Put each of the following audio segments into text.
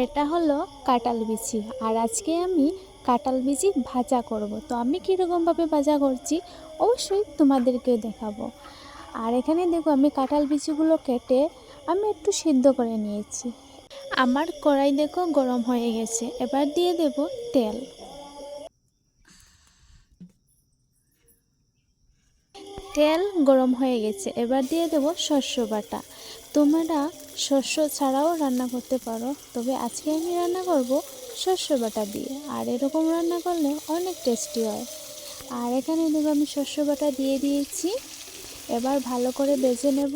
এটা হলো কাঁঠাল বিচি, আর আজকে আমি কাঁঠাল বিচি ভাজা করব। তো আমি কীরকমভাবে ভাজা করছি অবশ্যই তোমাদেরকে দেখাবো। আর এখানে দেখো আমি কাঁঠাল বিচিগুলো কেটে আমি একটু সিদ্ধ করে নিয়েছি। আমার কড়াই দেখো গরম হয়ে গেছে, এবার দিয়ে দেব তেল। তেল গরম হয়ে গেছে, এবার দিয়ে দেব শস্য বাটা। তোমরা শস্য ছাড়াও রান্না করতে পারো, তবে আজকে আমি রান্না করব শস্য বাটা দিয়ে। আর এরকম রান্না করলে অনেক টেস্টি হয়। আর এখানে দেখো আমি শস্য বাটা দিয়ে দিয়েছি, এবার ভালো করে ভেজে নেব।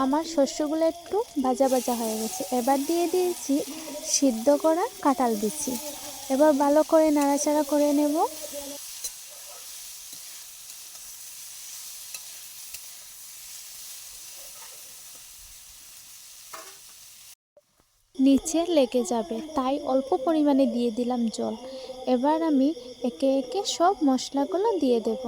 আমার শস্যগুলো একটু ভাজা ভাজা হয়ে গেছে, এবার দিয়ে দিয়েছি সিদ্ধ করা কাঁঠাল বিচি। এবার ভালো করে নাড়াচাড়া করে নেব। নিচে লেগে যাবে, তাই অল্প পরিমাণে দিয়ে দিলাম জল। এবার আমি একে একে সব মশলাগুলো দিয়ে দেব।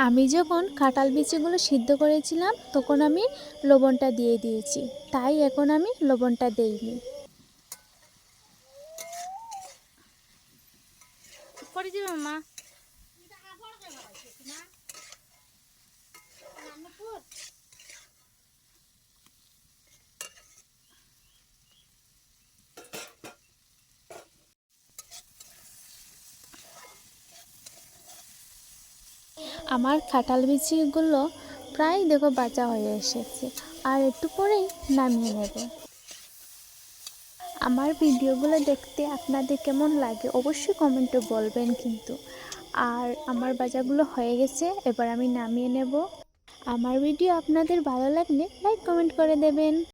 আমি যখন কাঁঠাল বিচিগুলো সিদ্ধ করেছিলাম তখন আমি লবণটা দিয়ে দিয়েছি, তাই এখন আমি লবণটা দেইনি। আমার কাঁঠাল বিচিগুলো প্রায় দেখো বাজা হয়ে এসেছে, আর একটু পরেই নামিয়ে নেব। আমার ভিডিওগুলো দেখতে আপনাদের কেমন লাগে অবশ্যই কমেন্টে বলবেন কিন্তু। আর আমার ভাজাগুলো হয়ে গেছে, এবার আমি নামিয়ে নেব। আমার ভিডিও আপনাদের ভালো লাগলে লাইক কমেন্ট করে দেবেন।